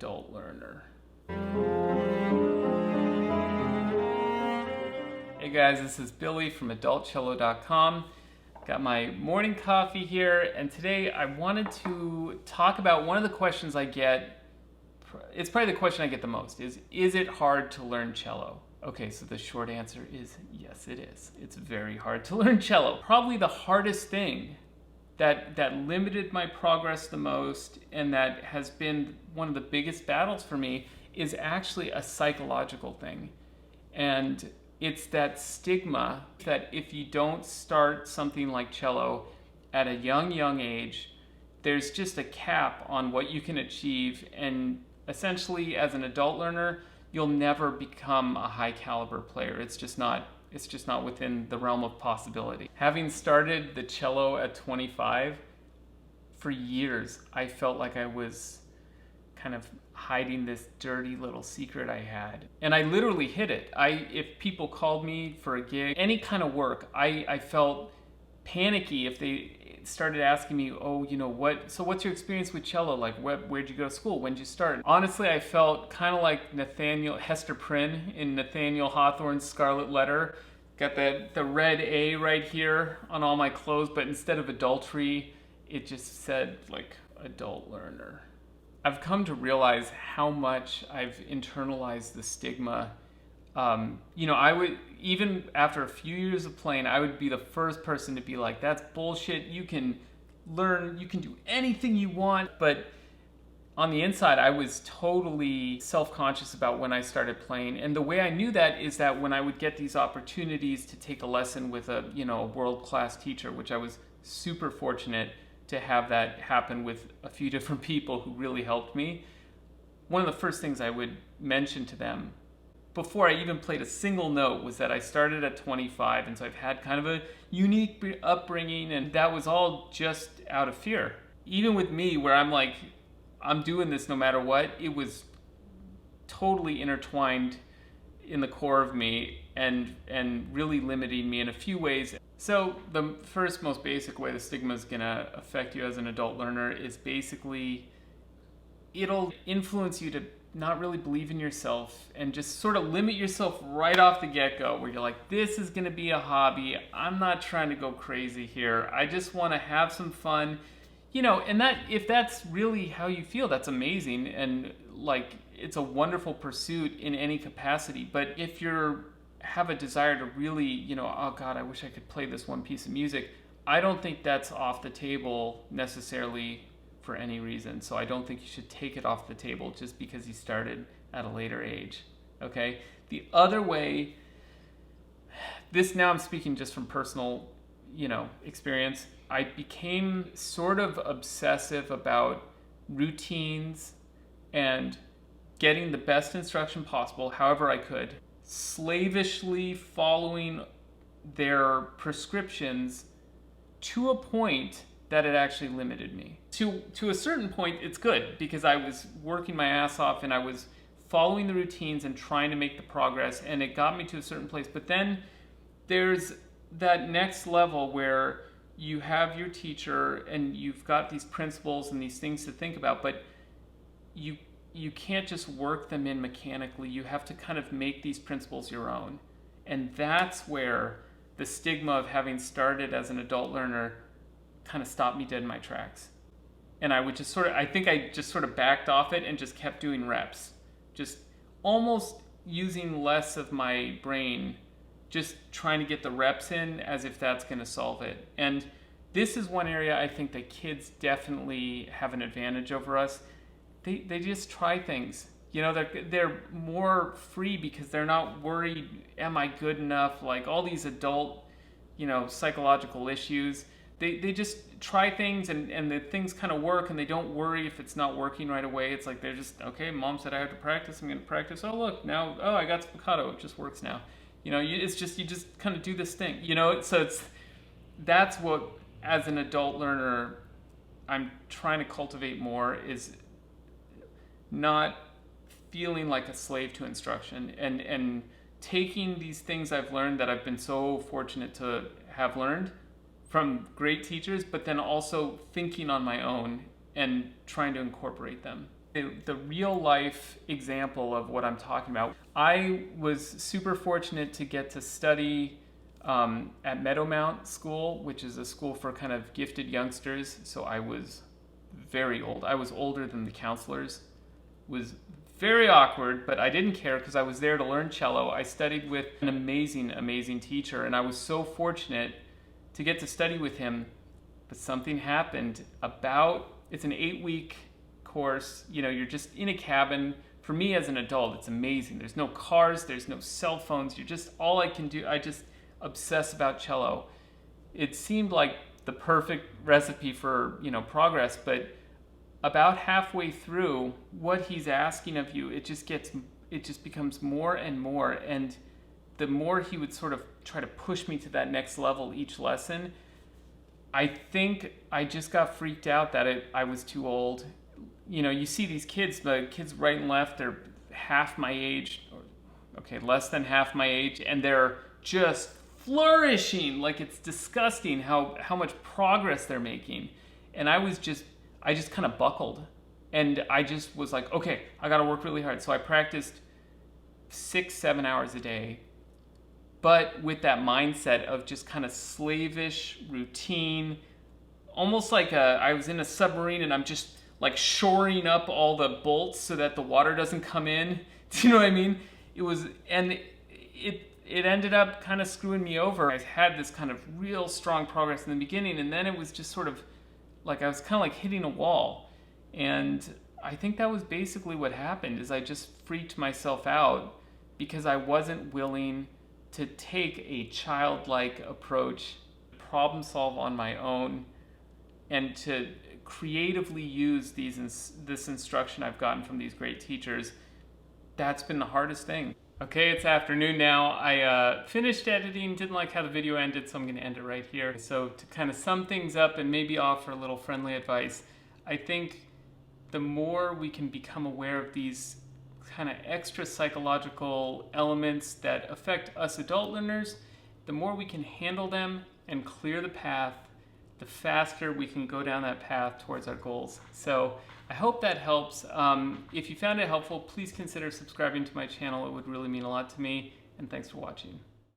adult learner. Hey guys, this is Billy from adultcello.com. Got my morning coffee here, and today I wanted to talk about one of the questions I get. It's probably the question I get the most is it hard to learn cello? Okay, so the short answer is yes, it is. It's very hard to learn cello. Probably the hardest thing that limited my progress the most and that has been one of the biggest battles for me is actually a psychological thing. And it's that stigma that if you don't start something like cello at a young age, there's just a cap on what you can achieve, and essentially as an adult learner, you'll never become a high caliber player. It's just not within the realm of possibility. Having started the cello at 25, for years I felt like I was kind of hiding this dirty little secret I had. And I literally hid it. If people called me for a gig, any kind of work, I felt panicky if they started asking me, what's your experience with cello? Like, where'd you go to school? When'd you start? Honestly, I felt kind of like Hester Prynne in Nathaniel Hawthorne's Scarlet Letter. Got the red A right here on all my clothes, but instead of adultery, it just said like adult learner. I've come to realize how much I've internalized the stigma. I would, even after a few years of playing, I would be the first person to be like, that's bullshit. You can learn, you can do anything you want. But on the inside, I was totally self-conscious about when I started playing. And the way I knew that is that when I would get these opportunities to take a lesson with a world-class teacher, which I was super fortunate to have that happen with a few different people who really helped me. One of the first things I would mention to them before I even played a single note was that I started at 25, and so I've had kind of a unique upbringing, and that was all just out of fear. Even with me, where I'm like, I'm doing this no matter what, it was totally intertwined in the core of me and really limiting me in a few ways. So the first, most basic way the stigma is going to affect you as an adult learner is basically it'll influence you to not really believe in yourself and just sort of limit yourself right off the get-go, where you're like, this is going to be a hobby. I'm not trying to go crazy here. I just want to have some fun. And that, if that's really how you feel, that's amazing. And like, it's a wonderful pursuit in any capacity. But if you're have a desire to really, oh God, I wish I could play this one piece of music, I don't think that's off the table necessarily for any reason. So I don't think you should take it off the table just because you started at a later age. Okay? The other way, this now I'm speaking just from personal, experience. I became sort of obsessive about routines and getting the best instruction possible, however I could, slavishly following their prescriptions to a point that it actually limited me. To a certain point, it's good because I was working my ass off and I was following the routines and trying to make the progress, and it got me to a certain place. But then there's that next level where you have your teacher and you've got these principles and these things to think about, but you can't just work them in mechanically. You have to kind of make these principles your own. And that's where the stigma of having started as an adult learner kind of stopped me dead in my tracks. And I just sort of backed off it and just kept doing reps. Just almost using less of my brain, just trying to get the reps in as if that's going to solve it. And this is one area I think that kids definitely have an advantage over us. They just try things. They're more free because they're not worried, am I good enough? Like all these adult, psychological issues. They just try things and the things kind of work, and they don't worry if it's not working right away. It's like they're just, okay, mom said I have to practice, I'm going to practice. Oh, look, now, I got spiccato, it just works now. You just kind of do this thing, so that's what, as an adult learner, I'm trying to cultivate more, is not feeling like a slave to instruction and taking these things I've learned that I've been so fortunate to have learned from great teachers, but then also thinking on my own and trying to incorporate them. The real life example of what I'm talking about. I was super fortunate to get to study at Meadowmount School, which is a school for kind of gifted youngsters. So I was very old. I was older than the counselors. It was very awkward, but I didn't care because I was there to learn cello. I studied with an amazing, amazing teacher, and I was so fortunate to get to study with him. But something happened it's an 8-week course. You know, you're just in a cabin. For me as an adult, it's amazing. There's no cars, there's no cell phones. You're just, all I can do, I just obsess about cello. It seemed like the perfect recipe for, you know, progress, but about halfway through, what he's asking of you, it just becomes more and more. And the more he would sort of try to push me to that next level each lesson, I think I just got freaked out that I was too old. You know, you see these kids, the kids right and left, they're half my age, less than half my age, and they're just flourishing. Like, it's disgusting how much progress they're making. And I just kind of buckled, and I just was like, okay, I got to work really hard. So I practiced 6-7 hours a day, but with that mindset of just kind of slavish routine, almost like I was in a submarine and I'm just like shoring up all the bolts so that the water doesn't come in. Do you know what I mean? It ended up kind of screwing me over. I had this kind of real strong progress in the beginning, and then it was just sort of like I was kind of like hitting a wall. And I think that was basically what happened, is I just freaked myself out because I wasn't willing to take a childlike approach, problem solve on my own, and to creatively use this instruction I've gotten from these great teachers. That's been the hardest thing. Okay, it's afternoon now. I finished editing, didn't like how the video ended, so I'm going to end it right here. So to kind of sum things up and maybe offer a little friendly advice, I think the more we can become aware of these kind of extra psychological elements that affect us adult learners, the more we can handle them and clear the path, the faster we can go down that path towards our goals. So I hope that helps. If you found it helpful, please consider subscribing to my channel. It would really mean a lot to me, and thanks for watching.